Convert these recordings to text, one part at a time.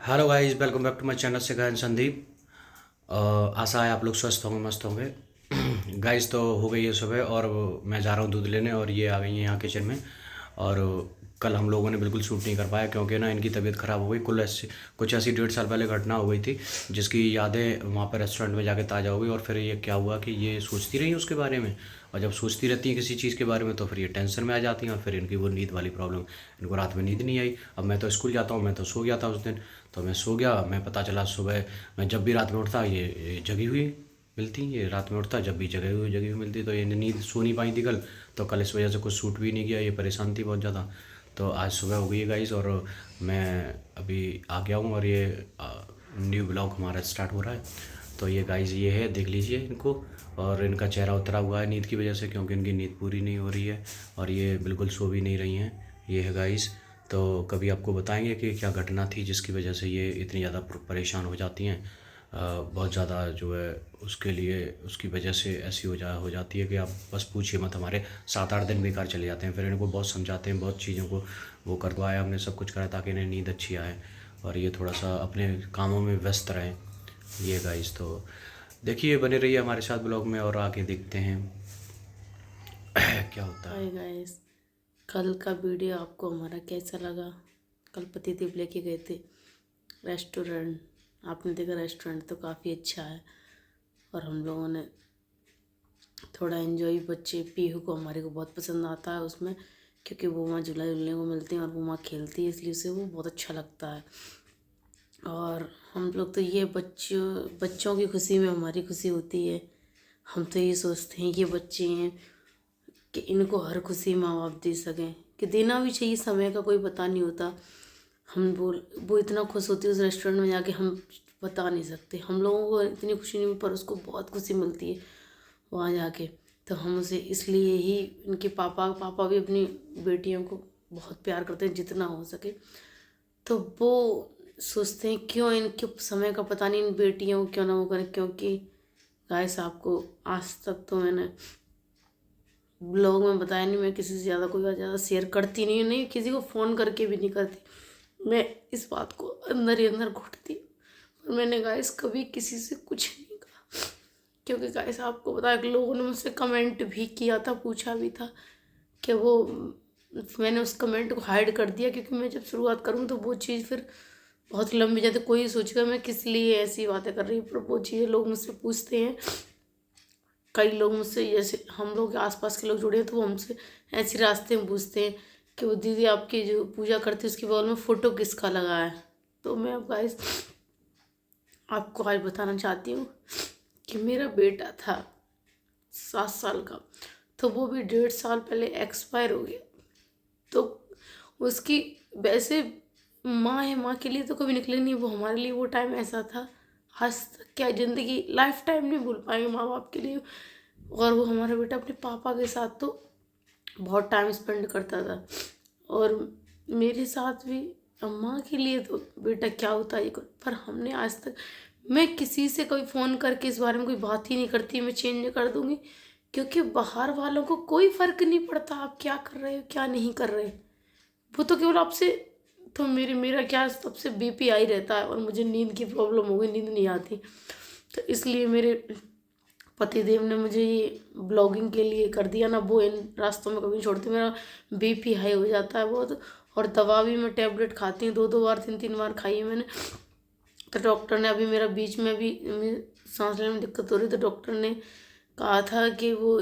Hello guys, welcome back to my channel से गायन संदीप। आशा है आप लोग स्वस्थ होंगे, मस्त होंगे। गाइस, तो हो गई है सुबह और मैं जा रहा हूँ दूध लेने, और ये आ गई है यहाँ किचन में। और कल हम लोगों ने बिल्कुल शूट नहीं कर पाया क्योंकि ना इनकी तबीयत ख़राब हो गई। कुछ ऐसी 1.5 साल पहले घटना हो गई थी जिसकी यादें वहाँ पर रेस्टोरेंट में जाके ताज़ा हो गई। और फिर ये क्या हुआ कि ये सोचती रही उसके बारे में, और जब सोचती रहती है किसी चीज़ के बारे में तो फिर ये टेंशन में आ जाती हैं, और फिर इनकी वो नींद वाली प्रॉब्लम, इनको रात में नींद नहीं आई। अब मैं तो स्कूल जाता हूँ, मैं तो सो गया था उस दिन। तो मैं सो गया, मैं पता चला सुबह, मैं जब भी रात में उठता ये जगी हुई मिलती। ये रात में उठता जब भी जगी हुई मिलती, तो ये नींद सो नहीं पाई थी कल। तो कल इस वजह से कुछ सूट भी नहीं किया, ये परेशान थी बहुत ज़्यादा। तो आज सुबह हो गई है गाइस, और मैं अभी आ गया हूँ, और ये न्यू ब्लॉग हमारा स्टार्ट हो रहा है। तो ये गाइस, ये है, देख लीजिए इनको। और इनका चेहरा उतरा हुआ है नींद की वजह से, क्योंकि इनकी नींद पूरी नहीं हो रही है, और ये बिल्कुल सो भी नहीं रही हैं। ये है गाइस। तो कभी आपको बताएंगे कि क्या घटना थी जिसकी वजह से ये इतनी ज़्यादा परेशान हो जाती हैं। बहुत ज़्यादा जो है उसके लिए, उसकी वजह से ऐसी हो जाती है कि आप बस पूछिए मत। हमारे 7-8 दिन बेकार चले जाते हैं। फिर इनको बहुत समझाते हैं, बहुत चीज़ों को वो करवाया हमने, सब कुछ करा ताकि इन्हें नींद अच्छी आए और ये थोड़ा सा अपने कामों में व्यस्त रहें। ये गाइस, तो देखिए, बने रहिए हमारे साथ ब्लॉग में, और आगे देखते हैं क्या होता है। Hi guys. कल का वीडियो आपको हमारा कैसा लगा? कल पतिदेव लेके गए थे रेस्टोरेंट। आपने देखा रेस्टोरेंट तो काफ़ी अच्छा है, और हम लोगों ने थोड़ा एंजॉय। बच्चे पीहू को हमारे को बहुत पसंद आता है उसमें, क्योंकि वो वहाँ झूला झूलने को मिलते हैं और वो वहाँ खेलती है, इसलिए उसे वो बहुत अच्छा लगता है। और हम लोग तो ये बच्चों बच्चों की खुशी में हमारी खुशी होती है। हम तो ये सोचते हैं कि बच्चे हैं कि इनको हर खुशी माँ बाप दे सकें, कि देना भी चाहिए। समय का कोई पता नहीं होता। हम बोल वो इतना खुश होती है उस रेस्टोरेंट में जाके, हम बता नहीं सकते। हम लोगों को इतनी खुशी नहीं, पर उसको बहुत खुशी मिलती है वहाँ जाके। तो हम उसे इसलिए ही, इनके पापा पापा भी अपनी बेटियों को बहुत प्यार करते हैं जितना हो सके। तो वो सोचते हैं क्यों इनके समय का पता नहीं, इन बेटियों को क्यों ना वो करें। क्योंकि गाइस, आपको आज तक तो मैंने ब्लॉग में बताया नहीं, मैं किसी से ज़्यादा कोई बात ज़्यादा शेयर करती नहीं, नहीं किसी को फ़ोन करके भी नहीं करती। मैं इस बात को अंदर ही अंदर घुटती हूँ। पर मैंने गाइस कभी किसी से कुछ नहीं कहा, क्योंकि गाइस आपको पता है कि लोगों ने मुझसे कमेंट भी किया था, पूछा भी था कि वो, मैंने उस कमेंट को हाइड कर दिया, क्योंकि मैं जब शुरुआत करूँ तो वो चीज़ फिर बहुत लंबी जाती। कोई सोचेगा मैं किस लिए ऐसी बातें कर रही हूँ, पर वो चीज़ें लोग मुझसे पूछते हैं। कई लोग मुझसे, जैसे हम लोग के आसपास के लोग जुड़े हैं, तो वो हमसे ऐसे रास्ते में पूछते हैं कि वो दीदी आपकी जो पूजा करती है उसकी बगल में फ़ोटो किसका लगा है। तो मैं अब गाइस आपको आज बताना चाहती हूँ कि मेरा बेटा था 7 साल का, तो वो भी 1.5 साल पहले एक्सपायर हो गया। तो उसकी, वैसे माँ है, माँ के लिए तो कभी निकले नहीं, वो हमारे लिए वो टाइम ऐसा था, आज तक क्या ज़िंदगी लाइफ टाइम नहीं भूल पाएंगे माँ बाप के लिए। और वो हमारा बेटा अपने पापा के साथ तो बहुत टाइम स्पेंड करता था, और मेरे साथ भी। माँ के लिए तो बेटा क्या होता है ये पर हमने आज तक, मैं किसी से कोई फ़ोन करके इस बारे में कोई बात ही नहीं करती, मैं चेंज कर दूँगी। क्योंकि बाहर वालों को कोई फ़र्क नहीं पड़ता आप क्या कर रहे हो क्या नहीं कर रहे। वो तो केवल आपसे, तो मेरा क्या, सबसे बीपी हाई रहता है और मुझे नींद की प्रॉब्लम हो गई, नींद नहीं आती। तो इसलिए मेरे पतिदेव ने मुझे ये ब्लॉगिंग के लिए कर दिया ना, वो इन रास्तों में कभी नहीं छोड़ते। मेरा बीपी हाई हो जाता है बहुत, और दवा भी मैं टैबलेट खाती हूँ, 2-2 बार 3-3 बार खाई है मैंने। तो डॉक्टर ने अभी मेरा बीच में भी सांस लेने में दिक्कत हो रही, तो डॉक्टर ने कहा था कि वो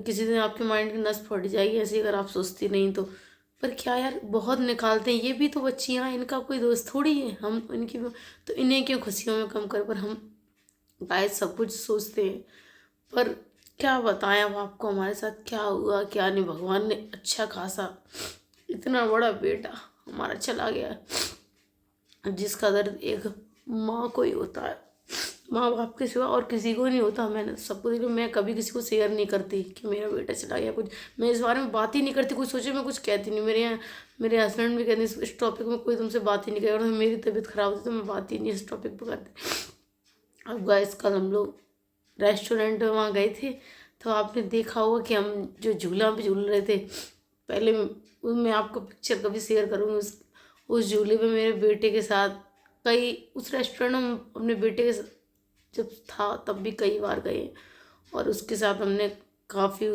किसी दिन आपके माइंड की नस फट जाएगी ऐसे अगर आप सोचती नहीं तो। पर क्या यार, बहुत निकालते हैं, ये भी तो बच्चियाँ हैं, इनका कोई दोस्त थोड़ी है हम इनकी। तो इन्हें क्यों खुशियों में कम कर, पर हम गाय सब कुछ सोचते हैं। पर क्या बताएं अब आपको हमारे साथ क्या हुआ क्या नहीं। भगवान ने अच्छा खासा, इतना बड़ा बेटा हमारा चला गया, जिसका दर्द एक माँ को ही होता है। माँ बाप के सिवा और किसी को नहीं होता। मैंने सबको देखा, मैं कभी किसी को शेयर नहीं करती कि मेरा बेटा चला गया कुछ, मैं इस बारे में बात ही नहीं करती। कुछ सोचे मैं कुछ कहती नहीं। मेरे यहाँ मेरे हस्बैंड भी कहते हैं इस टॉपिक में कोई तुमसे बात ही नहीं करेगा, और मेरी तबीयत खराब होती तो मैं बात ही नहीं इस टॉपिक पर करती। अब गाइस, कल हम लोग रेस्टोरेंट में वहाँ गए थे, तो आपने देखा होगा कि हम जो झूला पे झूल रहे थे, पहले मैं आपको पिक्चर कभी शेयर करूँगी। उस झूले पे मेरे बेटे के साथ कई उस रेस्टोरेंट में अपने बेटे के जब था तब भी कई बार गए, और उसके साथ हमने काफ़ी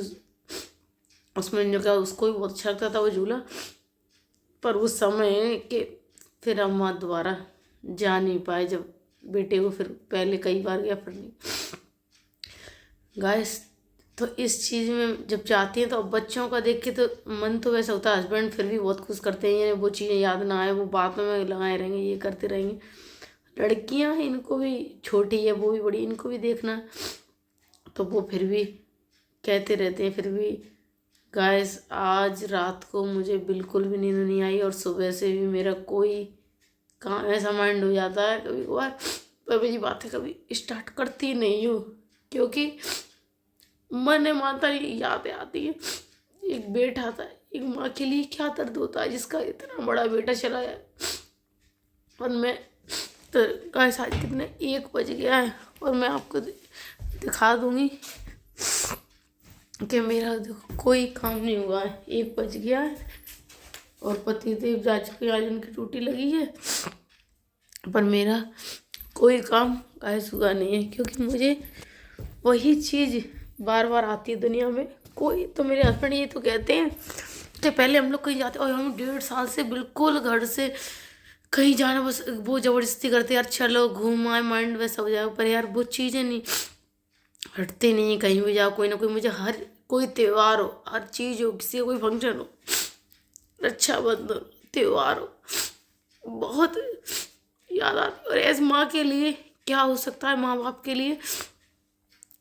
उसमें जो क्या उसको भी बहुत अच्छा लगता था वो झूला। पर उस समय के फिर हम वहाँ दोबारा जा नहीं पाए, जब बेटे को फिर पहले कई बार गया फिर नहीं। गाइस तो इस चीज़ में जब जाती हैं तो अब बच्चों का देख के तो मन तो वैसा होता है, हस्बैंड फिर भी बहुत खुश करते हैं, ये वो चीज़ें याद ना आए, वो बातों में लगाए रहेंगे, ये करते रहेंगे। लड़कियां हैं, इनको भी छोटी है वो भी बड़ी, इनको भी देखना है, तो वो फिर भी कहते रहते हैं। फिर भी गाइस आज रात को मुझे बिल्कुल भी नींद नहीं आई, और सुबह से भी मेरा कोई काम ऐसा माइंड हो जाता है कभी कभार, पर मेरी बातें कभी स्टार्ट करती नहीं हूँ, क्योंकि मन माता की यादें आती है। एक बेटा था, एक माँ के लिए क्या दर्द होता है जिसका इतना बड़ा बेटा चला जाए। और मैं तो गाइस आज कितने 1 बज गया है, और मैं आपको दिखा दूंगी कि मेरा देखो कोई काम नहीं हुआ है। 1 बज गया है और पतिदेव जा चुके, आज उनकी ड्यूटी लगी है, पर मेरा कोई काम गाइस हुआ नहीं है, क्योंकि मुझे वही चीज़ बार बार आती है दुनिया में। कोई तो मेरे हस्बैंड ये तो कहते हैं कि पहले हम लोग कहीं जाते और हम 1.5 साल से बिल्कुल घर से कहीं जाना बस वो ज़बरदस्ती करते यार चलो घूम आए, माइंड वैसा हो जाए, पर यार वो चीज़ें नहीं हटते नहीं। कहीं भी जाओ कोई ना कोई, मुझे हर कोई त्यौहार हो, हर चीज़ हो, किसी का कोई फंक्शन हो, रक्षाबंधन त्यौहार हो, बहुत याद आती। और एज माँ के लिए क्या हो सकता है, माँ बाप के लिए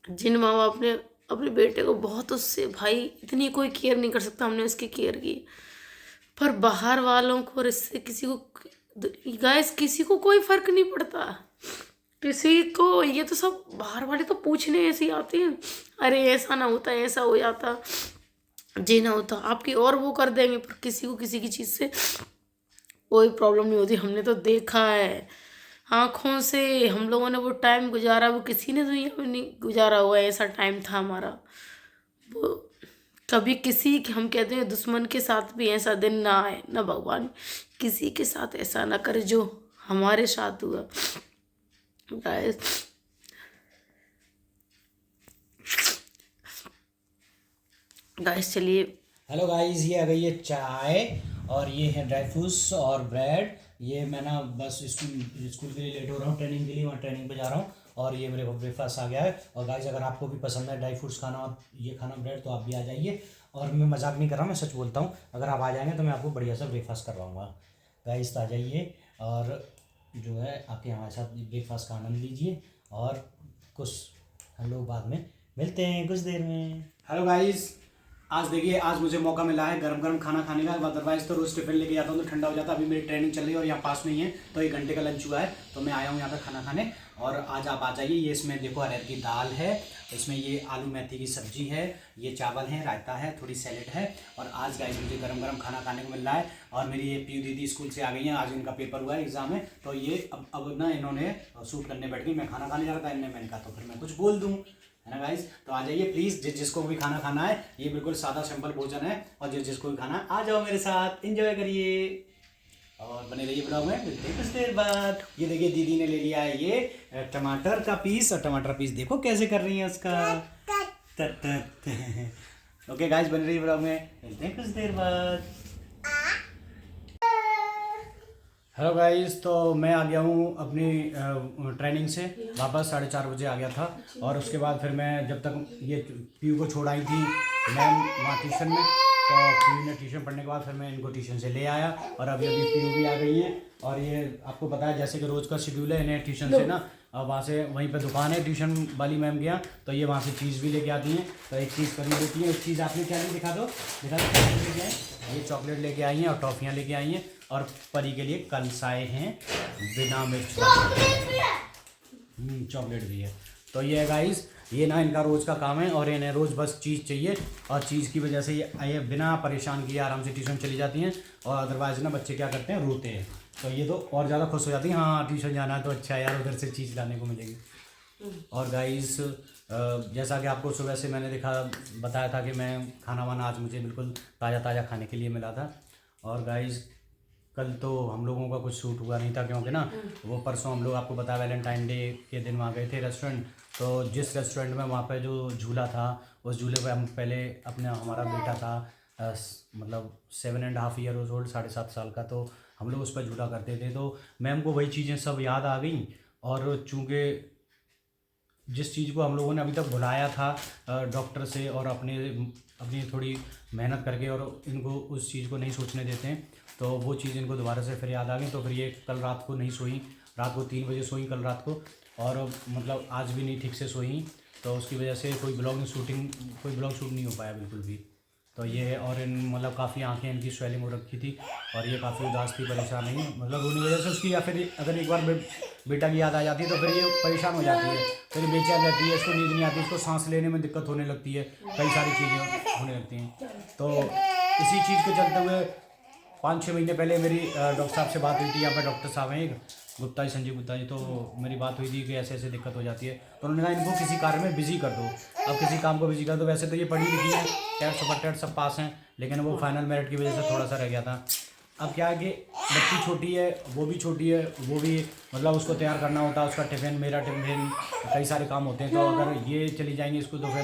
जिन माँ बाप ने अपने बेटे को बहुत, उससे भाई इतनी कोई केयर नहीं कर सकता, हमने उसकी केयर की। पर बाहर वालों को और इससे किसी को गाइस किसी को कोई फर्क नहीं पड़ता, किसी को ये तो सब बाहर वाले तो पूछने ऐसे ही आते हैं, अरे ऐसा ना होता, ऐसा हो जाता, जी ना होता आपकी, और वो कर देंगे। पर किसी को किसी की चीज़ से कोई प्रॉब्लम नहीं होती, हमने तो देखा है आँखों से। हम लोगों ने वो टाइम गुजारा, वो किसी ने दुनिया में नहीं गुजारा हुआ है, ऐसा टाइम था हमारा। वो कभी किसी के, हम कहते हैं दुश्मन के साथ भी ऐसा दिन ना आए, ना भगवान किसी के साथ ऐसा ना करे जो हमारे साथ हुआ। गाइस गाइस चलिए, हेलो गाइस, ये आ गई है चाय और ये है ड्राई फ्रूट्स और ब्रेड। ये मैं ना बस स्कूल के लिए लेट हो रहा हूँ, ट्रेनिंग के लिए, मैं ट्रेनिंग पे जा रहा हूँ, और ये मेरे ब्रेकफास्ट आ गया है। और गाइस अगर आपको भी पसंद है ड्राई फ्रूट्स खाना और ये खाना ब्रेड, तो आप भी आ जाइए। और मैं मजाक नहीं कर रहा हूँ, मैं सच बोलता हूँ, अगर आप आ जाएंगे तो मैं आपको बढ़िया सा ब्रेकफास्ट करवाऊँगा। गाइस तो आ जाइए और जो है आपके हमारे साथ ब्रेकफास्ट का आनंद लीजिए, और कुछ हम लोग बाद में मिलते हैं कुछ देर में। हेलो गाइस, आज देखिए आज मुझे मौका मिला है गरम गरम खाना खाने का। अदरवाइज तो रोज़ टिफिन लेके जाता हूँ तो ठंडा हो जाता। अभी मेरी ट्रेनिंग चल रही है और यहाँ पास में ही है, तो 1 घंटे का लंच हुआ है, तो मैं आया हूँ यहाँ पे खाना खाने। और आज आप आ जाइए। ये इसमें देखो अरहर की दाल है, इसमें ये आलू मेथी की सब्जी है, ये चावल है, रायता है, थोड़ी सैलेड है। और आज गाइस मुझे गरम गरम खाना खाने को मिल रहा है। और मेरी ये पीयू दीदी स्कूल से आ गई हैं, आज इनका पेपर हुआ है, एग्जाम है, तो ये अब ना इन्होंने शूट करने बैठ गई। मैं खाना खाने जा रहा था, इन्हें मैंने कहा तो फिर मैं कुछ बोल दूँ, है ना गाइस। तो आ जाइए प्लीज़, जिसको भी खाना खाना है, ये बिल्कुल सादा सिंपल भोजन है, और जिसको भी खाना आ जाओ मेरे साथ, एंजॉय करिए और बने रहिए ब्लॉग में। मिलते हैं कुछ देर बाद। ये देखिए दीदी ने ले लिया है ये टमाटर का पीस, और टमाटर पीस देखो कैसे कर रही है उसका ओके गाइस, बने रहिए ब्लॉग में, मिलते हैं कुछ देर बाद। हेलो गाइस, तो मैं आ गया हूँ अपनी ट्रेनिंग से वापस, 4:30 बजे आ गया था। और उसके बाद फिर मैं जब तक ये पीयू को छोड़ आई थी मैम वहाँ ट्यूशन में, तो पीयू ने ट्यूशन पढ़ने के बाद फिर मैं इनको ट्यूशन से ले आया, और अभी पीयू भी आ गई है। और ये आपको पता है जैसे कि रोज़ का शेड्यूल है, इन्हें ट्यूशन से ना वहाँ से वहीं पे दुकान है ट्यूशन वाली मैम गया, तो ये वहाँ से चीज़ भी लेके आती हैं, तो एक चीज़ खरीद देती है। एक चीज़ आपने क्या नहीं दिखा दो लेके आए, ये चॉकलेट लेके आई हैं और टॉफ़ियाँ लेके आई हैं, और परी के लिए कलसाए हैं बिना मिर्च, चॉकलेट भी है। तो ये है गाइस, ये ना इनका रोज़ का काम है, और इन्हें रोज़ बस चीज़ चाहिए, और चीज़ की वजह से ये बिना परेशान किए आराम से ट्यूशन चली जाती हैं। और अदरवाइज ना बच्चे क्या करते हैं, रोते हैं, तो ये तो और ज़्यादा खुश हो जाती हैं, हाँ ट्यूशन जाना है तो अच्छा है यार, उधर से चीज़ लाने को मिलेगी। और गाइस जैसा कि आपको सुबह से मैंने बताया था कि मैं खाना वाना आज मुझे बिल्कुल ताज़ा ताज़ा खाने के लिए मिला था। और गाइस कल तो हम लोगों का कुछ सूट हुआ नहीं था, क्योंकि ना वो परसों हम लोग आपको बताया वैलेंटाइन डे के दिन वहाँ गए थे रेस्टोरेंट। तो जिस रेस्टोरेंट में वहाँ पे जो झूला था, उस झूले पे हम पहले अपने हमारा बेटा था मतलब 7.5 years old, 7.5 साल का, तो हम लोग उस पर झूला करते थे। तो मैम को वही चीज़ें सब याद आ गई, और चूँकि जिस चीज़ को हम लोगों ने अभी तक भुलाया था डॉक्टर से, और अपनी थोड़ी मेहनत करके, और इनको उस चीज़ को नहीं सोचने देते हैं, तो वो चीज़ इनको दोबारा से फिर याद आ गई। तो फिर ये कल रात को नहीं सोई, रात को 3 बजे सोई कल रात को, और मतलब आज भी नहीं ठीक से सोई। तो उसकी वजह से कोई ब्लॉग शूट नहीं हो पाया बिल्कुल भी। तो ये है, और इन मतलब काफ़ी आंखें इनकी स्वेलिंग हो रखी थी, और ये काफ़ी उदास थी, परेशान नहीं मतलब रोने की वजह से उसकी, या फिर अगर एक बार बेटा की याद आ जाती है तो फिर ये परेशान हो जाती है, फिर बेचैन रहती है, इसको नींद नहीं आती, इसको सांस लेने में दिक्कत होने लगती है, कई सारी चीज़ें होने लगती हैं। तो इसी चीज़ के चलते हुए 5-6 महीने पहले मेरी डॉक्टर साहब से बात हुई थी। यहाँ पर डॉक्टर साहब हैं एक गुप्ता जी, संजीव गुप्ता जी, तो मेरी बात हुई थी कि ऐसे ऐसे दिक्कत हो जाती है। तो उन्होंने कहा इनको किसी कार्य में बिजी कर दो, अब किसी काम को बिजी कर दो। वैसे तो ये पढ़ी लिखी है, टेट सुपर टेट सब पास हैं, लेकिन वो फाइनल मेरिट की वजह से थोड़ा सा रह गया था। अब क्या है कि बच्ची छोटी है, वो भी छोटी है, वो भी मतलब उसको तैयार करना होता है, उसका टिफ़िन, मेरा टिफ़िन, कई सारे काम होते हैं। तो अगर ये चली जाएंगी स्कूल तो फिर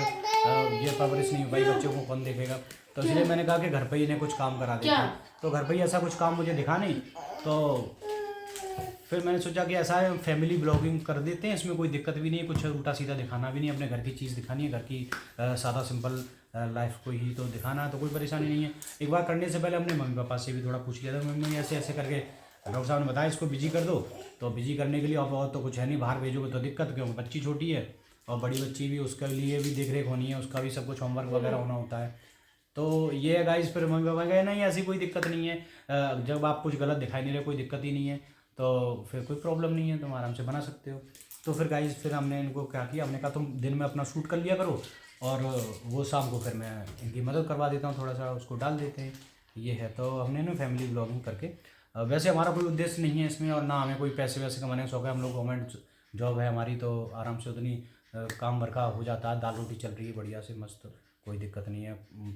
ये परवरिश नहीं हो पाई, बच्चों को कौन देखेगा। तो इसलिए मैंने कहा कि घर पर ही इन्हें कुछ काम करा देते हैं। तो घर पर ही ऐसा कुछ काम मुझे दिखा नहीं, तो फिर मैंने सोचा कि ऐसा है फैमिली ब्लॉगिंग कर देते हैं, इसमें कोई दिक्कत भी नहीं है, कुछ उल्टा सीधा दिखाना भी नहीं, अपने घर की चीज़ दिखानी है, घर की सादा सिंपल लाइफ को ही तो दिखाना है, तो कोई परेशानी नहीं है। एक बार करने से पहले हमने मम्मी पापा से भी थोड़ा पूछ लिया था, मम्मी ऐसे ऐसे करके डॉक्टर साहब ने बताया इसको बिजी कर दो। तो बिजी करने के लिए अब और तो कुछ है नहीं, बाहर भेजोगे तो दिक्कत, क्योंकि बच्ची छोटी है और बड़ी बच्ची भी, उसके लिए भी देख रेख होनी है, उसका भी सब कुछ होमवर्क वगैरह होना होता है। तो ये है गाइस, फिर मम्मी पापा कहे नहीं ऐसी कोई दिक्कत नहीं है, जब आप कुछ गलत दिखाई नहीं रहे, कोई दिक्कत ही नहीं है, तो फिर कोई प्रॉब्लम नहीं है, तुम आराम से बना सकते हो। तो फिर गाइस फिर हमने इनको क्या किया, हमने कहा तुम दिन में अपना शूट कर लिया करो, और वो शाम को फिर मैं इनकी मदद करवा देता हूँ, थोड़ा सा उसको डाल देते हैं। ये है, तो हमने ना फैमिली ब्लॉगिंग करके, वैसे हमारा कोई उद्देश्य नहीं है इसमें, और ना हमें कोई पैसे वैसे कमाने का शौक है। हम लोग गवर्नमेंट जॉब है हमारी, तो आराम से उतनी काम भर का हो जाता है, दाल रोटी चल रही है बढ़िया से मस्त, कोई दिक्कत नहीं है।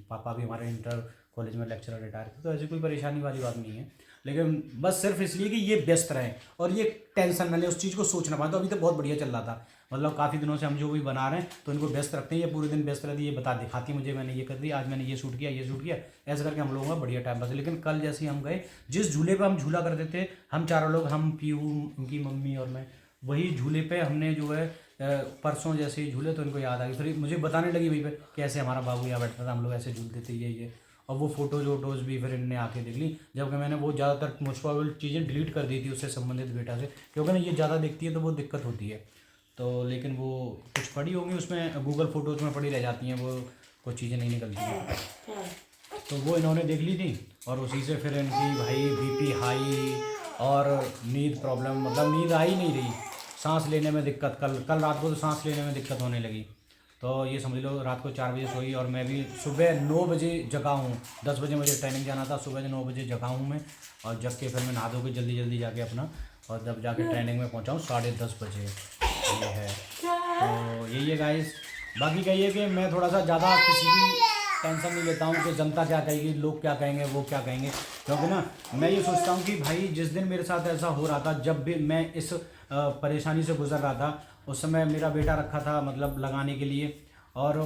पापा भी हमारे इंटर कॉलेज में लेक्चरर रिटायर थे, तो ऐसी कोई परेशानी वाली बात नहीं है। लेकिन बस सिर्फ इसलिए कि ये व्यस्त रहें और ये टेंशन न लें, उस चीज़ को सोच ना पाए। तो अभी तो बहुत बढ़िया चल रहा था, मतलब काफ़ी दिनों से हम जो भी बना रहे हैं तो इनको व्यस्त रखते हैं, ये पूरे दिन व्यस्त रहती है, ये बता दिखाती मुझे मैंने ये कर दिया, आज मैंने ये शूट किया, ये शूट किया, ऐसे करके हम लोगों का बढ़िया टाइम पास। लेकिन कल जैसे ही हम गए, जिस झूले पर हम झूला करते थे हम चारों लोग, हम पीहू, उनकी मम्मी और मैं, वही झूले पे हमने जो है परसों जैसे ही झूले, तो इनको याद आ गई, फिर मुझे बताने लगी वहीं पे कैसे हमारा बाबू यहाँ बैठता था, हम लोग ऐसे झूलते थे ये। और वो फोटोज वोटोज़ भी फिर इनने आके देख ली, जबकि मैंने वो ज़्यादातर मोस्ट प्रोबेबल चीज़ें डिलीट कर दी थी उससे संबंधित बेटा से, क्योंकि ना ये ज़्यादा देखती है तो वो दिक्कत होती है। तो लेकिन वो कुछ पड़ी होंगी उसमें, गूगल फोटोज़ में पड़ी रह जाती हैं, वो कुछ चीज़ें नहीं निकलती हैं। तो वो इन्होंने देख ली थी, और उसी से फिर इनकी भाई बीपी हाई और नींद प्रॉब्लम, मतलब नींद आ ही नहीं रही, सांस लेने में दिक्कत, कल रात को तो सांस लेने में दिक्कत होने लगी। तो ये समझ लो रात को 4 बजे सोई, और मैं भी सुबह 9 बजे जगा हूँ। 10 बजे मुझे ट्रेनिंग जाना था, सुबह 9 बजे जगा हूँ मैं, और जग के फिर मैं नहा धो के जल्दी जाके अपना, और जब जाके ट्रेनिंग में पहुँचा हूँ 10:30 बजे। ये है, तो यही है गाइस। बाकी कही है कि मैं थोड़ा सा ज़्यादा किसी की टेंशन नहीं लेता हूँ कि जनता क्या कहेगी, लोग क्या कहेंगे, वो क्या कहेंगे, क्योंकि ना मैं ये सोचता हूँ कि भाई जिस दिन मेरे साथ ऐसा हो रहा था, जब भी मैं इस परेशानी से गुजर रहा था, उस समय मेरा बेटा रखा था मतलब लगाने के लिए, और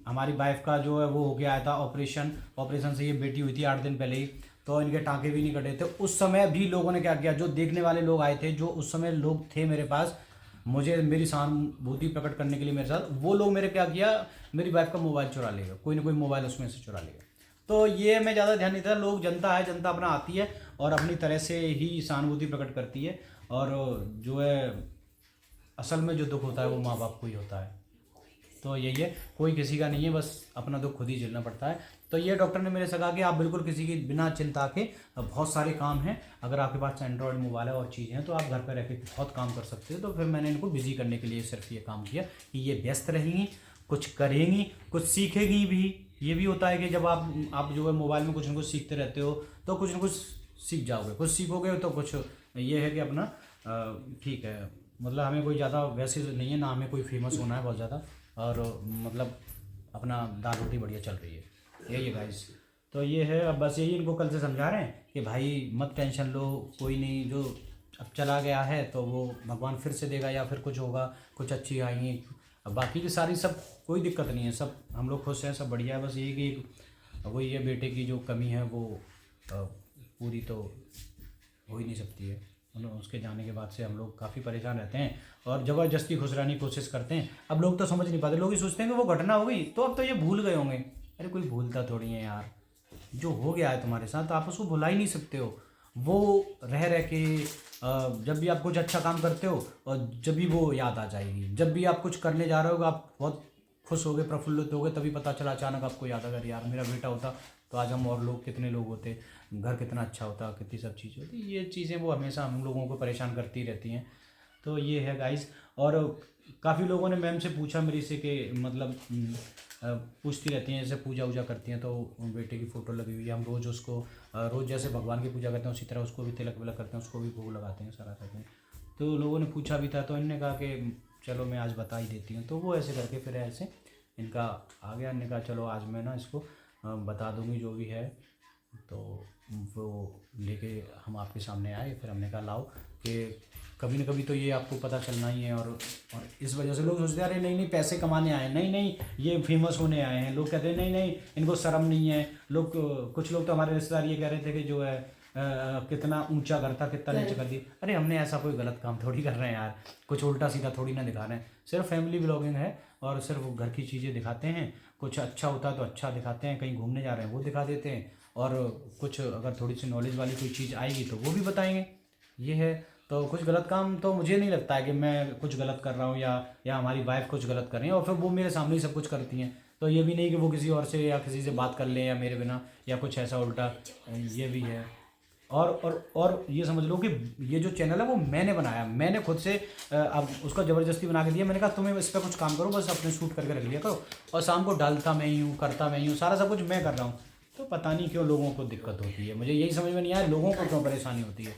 हमारी वाइफ का जो है वो हो गया आया था ऑपरेशन से ये बेटी हुई थी 8 दिन पहले ही, तो इनके टाँके भी नहीं कटे थे। उस समय भी लोगों ने क्या किया, जो देखने वाले लोग आए थे, जो उस समय लोग थे मेरे पास, मुझे मेरी सहानुभूति प्रकट करने के लिए मेरे साथ, वो लोग मेरे क्या किया, मेरी वाइफ का मोबाइल चुरा लेगा, कोई ना कोई मोबाइल उसमें से चुरा लेगा। तो ये मैं ज़्यादा ध्यान नहीं देता, लोग जनता है, जनता अपना आती है और अपनी तरह से ही सहानुभूति प्रकट करती है, और जो है असल में जो दुख होता है वो माँ बाप को ही होता है। तो यही है, कोई किसी का नहीं है, बस अपना दुख खुद ही झेलना पड़ता है। तो ये डॉक्टर ने मेरे से कहा कि आप बिल्कुल किसी की बिना चिंता के, बहुत सारे काम हैं, अगर आपके पास एंड्रॉयड मोबाइल है और चीज़ें हैं तो आप घर पर रह के बहुत काम कर सकते हो। तो फिर मैंने इनको बिजी करने के लिए सिर्फ ये काम किया कि ये व्यस्त रहेंगी, कुछ करेंगी, कुछ सीखेंगी भी। ये भी होता है कि जब आप जो है मोबाइल में कुछ न कुछ सीखते रहते हो तो कुछ न कुछ सीख जाओगे, कुछ सीखोगे तो कुछ ये है कि अपना ठीक है, मतलब हमें कोई ज़्यादा वैसे नहीं है ना, हमें कोई फेमस होना है बहुत ज़्यादा, और मतलब अपना दाल रोटी बढ़िया चल रही है। यही है गाइस। तो ये है, अब बस यही इनको कल से समझा रहे हैं कि भाई मत टेंशन लो, कोई नहीं, जो अब चला गया है तो वो भगवान फिर से देगा या फिर कुछ होगा, कुछ अच्छी आएंगी। अब बाकी की सारी सब कोई दिक्कत नहीं है, सब हम लोग खुश हैं, सब बढ़िया है। बस यही कि वही है, बेटे की जो कमी है वो पूरी तो हो ही नहीं सकती है। उसके जाने के बाद से हम लोग काफ़ी परेशान रहते हैं और ज़बरदस्ती खुश रहने की कोशिश करते हैं। अब लोग तो समझ नहीं पाते, लोग ही सोचते हैं कि वो घटना हो गई तो अब तो ये भूल गए होंगे। अरे कोई भूलता थोड़ी है यार, जो हो गया है तुम्हारे साथ आप उसको भुला ही नहीं सकते हो। वो रह रह के जब भी आप कुछ अच्छा काम करते हो और जब भी वो याद आ जाएगी, जब भी आप कुछ करने जा रहे हो आप बहुत खुश हो गए, प्रफुल्लित हो गए, तभी पता चला अचानक आपको याद आ गया यार मेरा बेटा होता तो आज हम और लोग कितने लोग होते, घर कितना अच्छा होता, कितनी सब चीज़ें होती। ये चीज़ें वो हमेशा हम लोगों को परेशान करती रहती हैं। तो ये है गाइस। और काफ़ी लोगों ने मैम से पूछा मेरी से कि मतलब पूछती रहती हैं, जैसे पूजा वूजा करती हैं तो बेटे की फ़ोटो लगी हुई है, हम रोज़ उसको रोज़ जैसे भगवान की पूजा करते हैं उसी तरह उसको भी तिलक विलक करते हैं, उसको भी भोग लगाते हैं, सारा करते हैं। तो लोगों ने पूछा भी था तो इन्होंने कहा कि चलो मैं आज बता ही देती हूँ। तो वो ऐसे करके फिर ऐसे इनका आ गया, इन्होंने कहा चलो आज मैं ना इसको बता दूँगी जो भी है। तो वो लेके हम आपके सामने आए, फिर हमने कहा लाओ कि कभी ना कभी तो ये आपको पता चलना ही है। और इस वजह से लोग सोचते हैं अरे नहीं नहीं पैसे कमाने आए हैं, नहीं नहीं ये फेमस होने आए हैं। लोग कहते हैं नहीं नहीं इनको शर्म नहीं है। लोग कुछ लोग तो हमारे रिश्तेदार ये कह रहे थे कि जो है कितना ऊंचा कर था, कितना नीचे कर दिया। अरे हमने ऐसा कोई गलत काम थोड़ी कर रहे हैं यार, कुछ उल्टा सीधा थोड़ी ना दिखा रहे हैं। सिर्फ फैमिली ब्लॉगिंग है और सिर्फ घर की चीज़ें दिखाते हैं। कुछ अच्छा होता है तो अच्छा दिखाते हैं, कहीं घूमने जा रहे हैं वो दिखा देते हैं, और कुछ अगर थोड़ी सी नॉलेज वाली कोई चीज़ आएगी तो वो भी बताएंगे। ये है। तो कुछ गलत काम तो मुझे नहीं लगता है कि मैं कुछ गलत कर रहा हूँ या हमारी वाइफ कुछ गलत कर रही है और फिर वो मेरे सामने ही सब कुछ करती हैं। तो ये भी नहीं कि वो किसी और से या किसी से बात कर लें या मेरे बिना या कुछ ऐसा उल्टा, ये भी है। और ये समझ लो कि ये जो चैनल है वो मैंने बनाया, मैंने खुद से अब उसको ज़बरदस्ती बना के दिया। मैंने कहा तुम्हें इस पर कुछ काम करो, बस अपने शूट करके रख लिया करो, और शाम को डालता मैं ही हूँ, करता मैं ही हूँ, सारा सब कुछ मैं कर रहा हूँ। तो पता नहीं क्यों लोगों को दिक्कत होती है, मुझे यही समझ में नहीं आया लोगों को क्यों परेशानी होती है।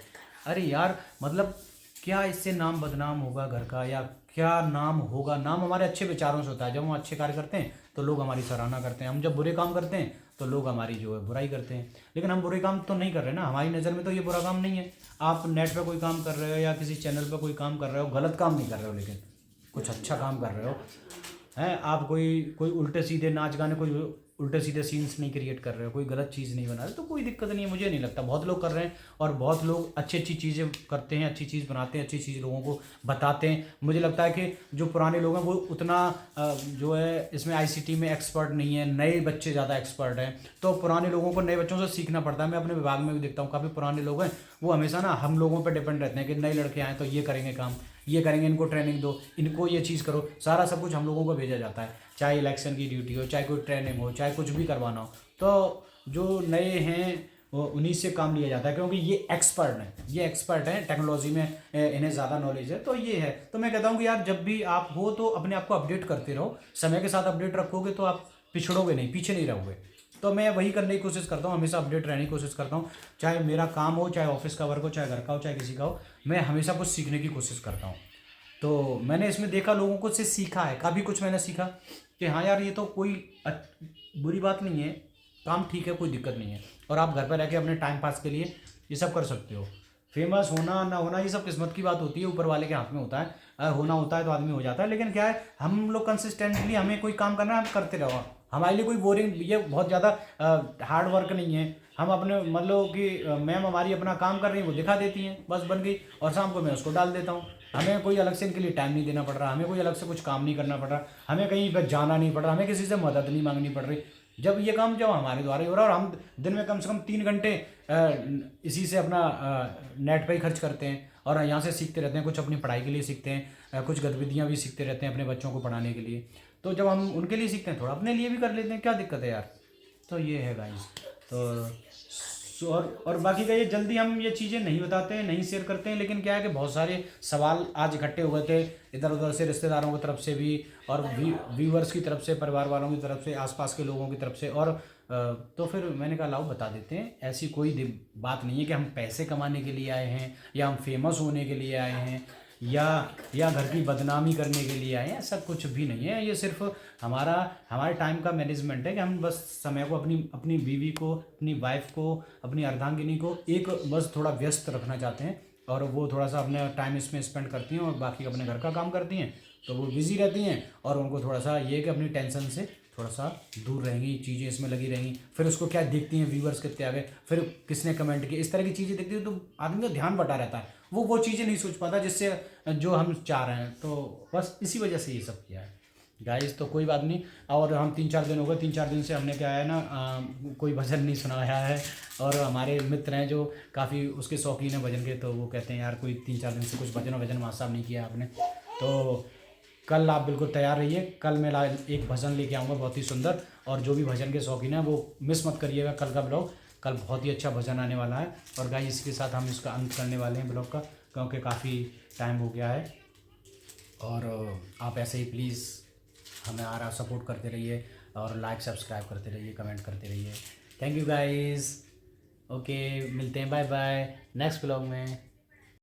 अरे यार मतलब क्या इससे नाम बदनाम होगा घर का, या क्या नाम होगा? नाम हमारे अच्छे विचारों से होता है। जब हम अच्छे कार्य करते हैं तो लोग हमारी सराहना करते हैं, हम जब बुरे काम करते हैं तो लोग हमारी जो है बुराई करते हैं। लेकिन हम बुरे काम तो नहीं कर रहे ना, हमारी नज़र में तो ये बुरा काम नहीं है। आप नेट पे कोई काम कर रहे हो या किसी चैनल पे कोई काम कर रहे हो, गलत काम नहीं कर रहे हो, लेकिन कुछ अच्छा काम कर रहे हो हैं आप। कोई उल्टे सीधे नाच गाने, कोई उल्टे सीधे सीन्स नहीं क्रिएट कर रहे हो, कोई गलत चीज़ नहीं बना रहे, तो कोई दिक्कत नहीं है। मुझे नहीं लगता, बहुत लोग कर रहे हैं और बहुत लोग अच्छी अच्छी चीज़ें करते हैं, अच्छी चीज़ बनाते हैं, अच्छी चीज़ लोगों को बताते हैं। मुझे लगता है कि जो पुराने लोग हैं वो उतना जो है इसमें आईसीटी में एक्सपर्ट नहीं है, नए बच्चे ज़्यादा एक्सपर्ट हैं। तो पुराने लोगों को नए बच्चों से सीखना पड़ता है। मैं अपने विभाग में भी देखता हूँ काफ़ी पुराने लोग हैं, वो हमेशा ना हम लोगों पर डिपेंड रहते हैं कि नए लड़के आएँ तो ये करेंगे काम, ये करेंगे, इनको ट्रेनिंग दो, इनको ये चीज़ करो, सारा सब कुछ हम लोगों को भेजा जाता है। चाहे इलेक्शन की ड्यूटी हो, चाहे कोई ट्रेनिंग हो, चाहे कुछ भी करवाना हो, तो जो नए हैं वो उन्हीं से काम लिया जाता है, क्योंकि ये एक्सपर्ट हैं, ये एक्सपर्ट हैं टेक्नोलॉजी में, इन्हें ज़्यादा नॉलेज है। तो ये है। तो मैं कहता हूँ कि यार जब भी आप हो तो अपने आप को अपडेट करते रहो, समय के साथ अपडेट रखोगे तो आप पिछड़ोगे नहीं, पीछे नहीं रहोगे। तो मैं वही करने की कोशिश करता हूँ, हमेशा अपडेट रहने की कोशिश करता हूँ। चाहे मेरा काम हो, चाहे ऑफिस का वर्क हो, चाहे घर का हो, चाहे किसी का हो, मैं हमेशा कुछ सीखने की कोशिश करता हूँ। तो मैंने इसमें देखा, लोगों को से सीखा है, काफ़ी कुछ मैंने सीखा कि हाँ यार ये तो कोई बुरी बात नहीं है, काम ठीक है, कोई दिक्कत नहीं है। और आप घर पर रह के अपने टाइम पास के लिए ये सब कर सकते हो। फेमस होना ना होना ये सब किस्मत की बात होती है, ऊपर वाले के हाथ में होता है। होना होता है तो आदमी हो जाता है। लेकिन क्या है, हम लोग कंसिस्टेंटली हमें कोई काम करना है, हम करते रहो। हमारे लिए कोई बोरिंग, ये बहुत ज़्यादा हार्ड वर्क नहीं है। हम अपने मतलब कि मैम हमारी अपना काम कर रही है, वो दिखा देती हैं, बस बन गई, और शाम को मैं उसको डाल देता हूँ। हमें कोई अलग से इनके लिए टाइम नहीं देना पड़ रहा, हमें कोई अलग से कुछ काम नहीं करना पड़ रहा, हमें कहीं पर जाना नहीं पड़ रहा, हमें किसी से मदद नहीं मांगनी पड़ रही। जब ये काम जब हमारे द्वारा ही हो रहा है, और हम दिन में कम से कम 3 घंटे इसी से अपना नेट पे ही खर्च करते हैं, और यहाँ से सीखते रहते हैं, कुछ अपनी पढ़ाई के लिए सीखते हैं, कुछ गतिविधियाँ भी सीखते रहते हैं अपने बच्चों को पढ़ाने के लिए। तो जब हम उनके लिए सीखते हैं, थोड़ा अपने लिए भी कर लेते हैं, क्या दिक्कत है यार। तो ये है गाइस। और बाकी का ये जल्दी हम ये चीज़ें नहीं बताते हैं, नहीं शेयर करते हैं। लेकिन क्या है कि बहुत सारे सवाल आज इकट्ठे हुए थे इधर उधर से, रिश्तेदारों की तरफ से भी, और व्यूवर्स की तरफ से, परिवार वालों की तरफ से, आसपास के लोगों की तरफ से। और तो फिर मैंने कहा लाओ बता देते हैं। ऐसी कोई बात नहीं है कि हम पैसे कमाने के लिए आए हैं या हम फेमस होने के लिए आए हैं या घर की बदनामी करने के लिए आए हैं, ऐसा कुछ भी नहीं है। ये सिर्फ हमारे टाइम का मैनेजमेंट है कि हम बस समय को अपनी बीवी को, अपनी वाइफ को, अपनी अर्धांगिनी को एक बस थोड़ा व्यस्त रखना चाहते हैं, और वो थोड़ा सा अपने टाइम इसमें स्पेंड करती हैं और बाकी अपने घर का काम करती हैं, तो वो बिज़ी रहती हैं। और उनको थोड़ा सा ये कि अपनी टेंशन से थोड़ा सा दूर रहेंगी, चीज़ें इसमें लगी रहेंगी। फिर उसको क्या देखती हैं, व्यूवर्स कितने आ गए, फिर किसने कमेंट किया, इस तरह की चीज़ें देखती है तो आदमी का ध्यान बटा रहता है, वो चीज़ें नहीं सोच पाता जिससे जो हम चाह रहे हैं। तो बस इसी वजह से ये सब किया है गाइस। तो कोई बात नहीं। और हम 3-4 दिन हो गए, 3-4 दिन से हमने क्या है ना, कोई भजन नहीं सुनाया है। और हमारे मित्र हैं जो काफ़ी उसके शौकीन हैं भजन के, तो वो कहते हैं यार कोई 3-4 दिन से कुछ भजन माँ साहब नहीं किया आपने। तो कल आप बिल्कुल तैयार रहिए, कल मैं एक भजन लेके आऊँगा बहुत ही सुंदर, और जो भी भजन के शौकीन हैं वो मिस मत करिएगा कल का ब्लॉग। कल बहुत ही अच्छा भजन आने वाला है। और गाइस इसके साथ हम इसका अंत करने वाले हैं ब्लॉग का, क्योंकि काफ़ी टाइम हो गया है। और आप ऐसे ही प्लीज़ हमें आ रहा सपोर्ट करते रहिए, और लाइक सब्सक्राइब करते रहिए, कमेंट करते रहिए। Thank you guys. ओके, मिलते हैं, बाय बाय नेक्स्ट ब्लॉग में।